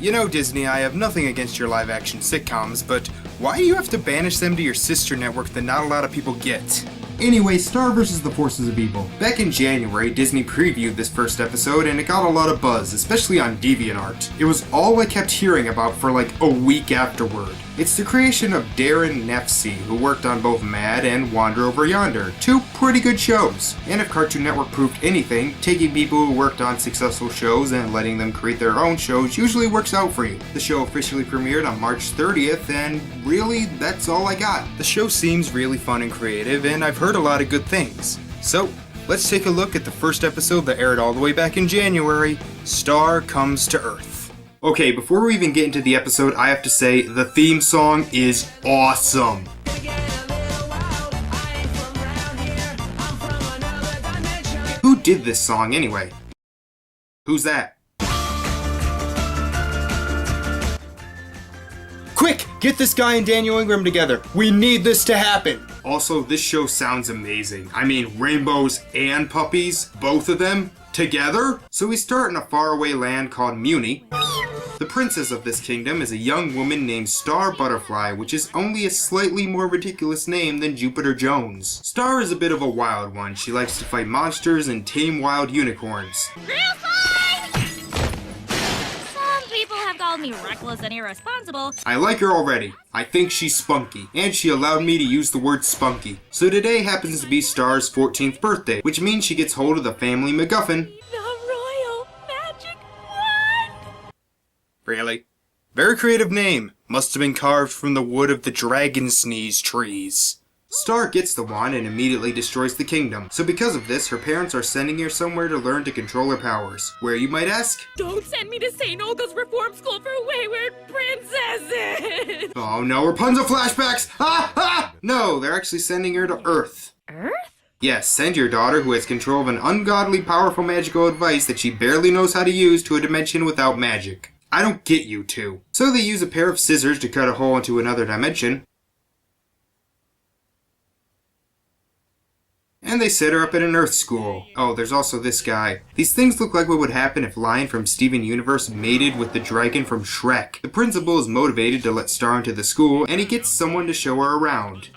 You know, Disney, I have nothing against your live-action sitcoms, but why do you have to banish them to your sister network that not a lot of people get? Anyway, Star vs. the Forces of Evil. Back in January, Disney previewed this first episode and it got a lot of buzz, especially on DeviantArt. It was all I kept hearing about for like a week afterward. It's the creation of Darren Nefsey, who worked on both Mad and Wander Over Yonder, two pretty good shows. And if Cartoon Network proved anything, taking people who worked on successful shows and letting them create their own shows usually works out for you. The show officially premiered on March 30th, and really, that's all I got. The show seems really fun and creative, and I've heard a lot of good things. So, let's take a look at the first episode that aired all the way back in January, Star Comes to Earth. Okay, before we even get into the episode, I have to say, the theme song is awesome. Who did this song anyway? Who's that? Quick! Get this guy and Daniel Ingram together. We need this to happen. Also, this show sounds amazing. I mean, rainbows and puppies, both of them, together? So we start in a faraway land called Muni. The princess of this kingdom is a young woman named Star Butterfly, which is only a slightly more ridiculous name than Jupiter Jones. Star is a bit of a wild one. She likes to fight monsters and tame wild unicorns. Real fine! Some people have called me reckless and irresponsible. I like her already. I think she's spunky, and she allowed me to use the word spunky. So today happens to be Star's 14th birthday, which means she gets hold of the family MacGuffin. Really? Very creative name. Must have been carved from the wood of the dragon sneeze trees. Star gets the wand and immediately destroys the kingdom. So because of this, her parents are sending her somewhere to learn to control her powers. Where, you might ask? Don't send me to St. Olga's Reform School for Wayward Princesses! Oh no, Rapunzel flashbacks! Ah! Ah! No, they're actually sending her to Earth. Earth? Yes, send your daughter, who has control of an ungodly powerful magical device that she barely knows how to use, to a dimension without magic. I don't get you two. So they use a pair of scissors to cut a hole into another dimension. And they set her up at an Earth school. Oh, there's also this guy. These things look like what would happen if Lion from Steven Universe mated with the dragon from Shrek. The principal is motivated to let Star into the school, and he gets someone to show her around.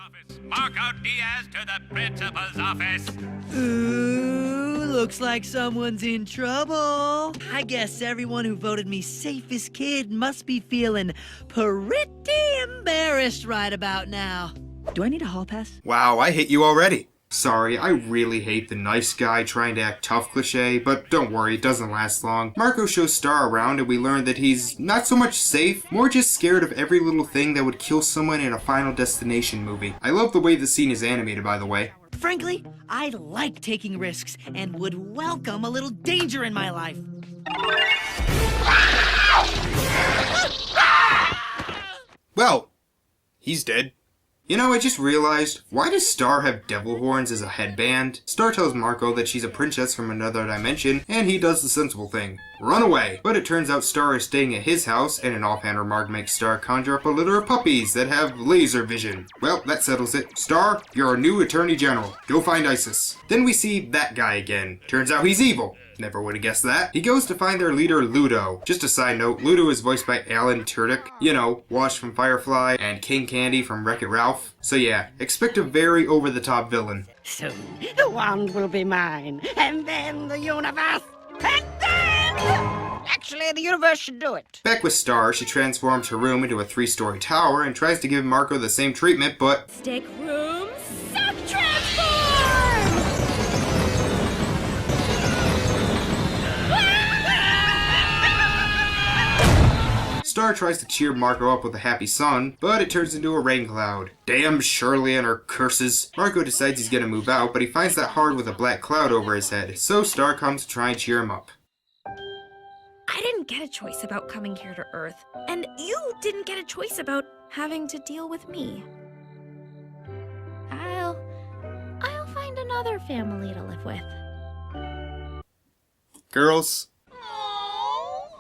Marco Diaz to the principal's office. Ooh, looks like someone's in trouble. I guess everyone who voted me safest kid must be feeling pretty embarrassed right about now. Do I need a hall pass? Wow, I hate you already. Sorry, I really hate the nice guy trying to act tough cliche, but don't worry, it doesn't last long. Marco shows Star around and we learn that he's not so much safe, more just scared of every little thing that would kill someone in a Final Destination movie. I love the way the scene is animated, by the way. Frankly, I like taking risks and would welcome a little danger in my life. Well, he's dead. You know, I just realized, why does Star have devil horns as a headband? Star tells Marco that she's a princess from another dimension, and he does the sensible thing. Run away! But it turns out Star is staying at his house, and an offhand remark makes Star conjure up a litter of puppies that have laser vision. Well, that settles it. Star, you're our new Attorney General. Go find Isis. Then we see that guy again. Turns out he's evil. Never would have guessed that. He goes to find their leader, Ludo. Just a side note, Ludo is voiced by Alan Tudyk. You know, Wash from Firefly and King Candy from Wreck-It Ralph. So yeah, expect a very over-the-top villain. Soon, the wand will be mine, and then the universe, and then... Actually, the universe should do it. Back with Star, she transforms her room into a 3-story tower and tries to give Marco the same treatment, but... Stick room, suck transform! Star tries to cheer Marco up with a happy sun, but it turns into a rain cloud. Damn Shirley and her curses. Marco decides he's gonna move out, but he finds that hard with a black cloud over his head, so Star comes to try and cheer him up. I didn't get a choice about coming here to Earth, and you didn't get a choice about having to deal with me. I'll find another family to live with. Girls.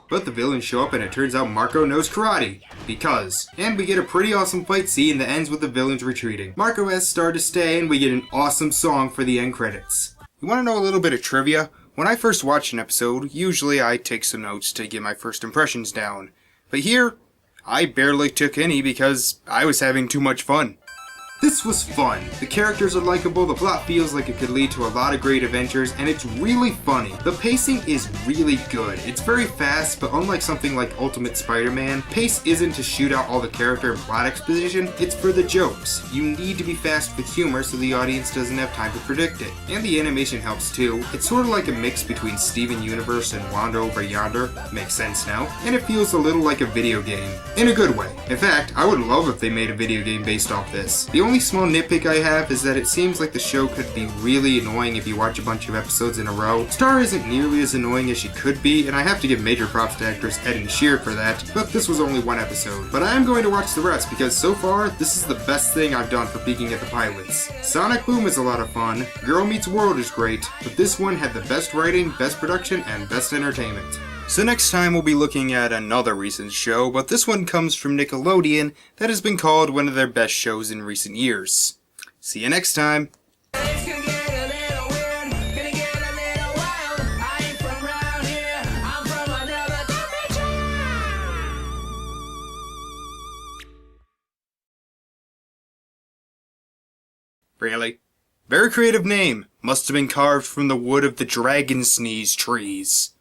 But the villains show up and it turns out Marco knows karate. Because. And we get a pretty awesome fight scene that ends with the villains retreating. Marco asks Star to stay and we get an awesome song for the end credits. You want to know a little bit of trivia? When I first watch an episode, usually I take some notes to get my first impressions down. But here, I barely took any because I was having too much fun. This was fun. The characters are likable, the plot feels like it could lead to a lot of great adventures, and it's really funny. The pacing is really good. It's very fast, but unlike something like Ultimate Spider-Man, pace isn't to shoot out all the character and plot exposition, it's for the jokes. You need to be fast with humor so the audience doesn't have time to predict it. And the animation helps too. It's sort of like a mix between Steven Universe and Wanda Over Yonder, makes sense now, and it feels a little like a video game. In a good way. In fact, I would love if they made a video game based off this. The only small nitpick I have is that it seems like the show could be really annoying if you watch a bunch of episodes in a row. Star isn't nearly as annoying as she could be, and I have to give major props to actress Ed and Sheer for that, but this was only one episode. But I am going to watch the rest because so far, this is the best thing I've done for peeking at the pilots. Sonic Boom is a lot of fun, Girl Meets World is great, but this one had the best writing, best production, and best entertainment. So next time we'll be looking at another recent show, but this one comes from Nickelodeon that has been called one of their best shows in recent years. See you next time! Really? Very creative name. Must have been carved from the wood of the dragon sneeze trees.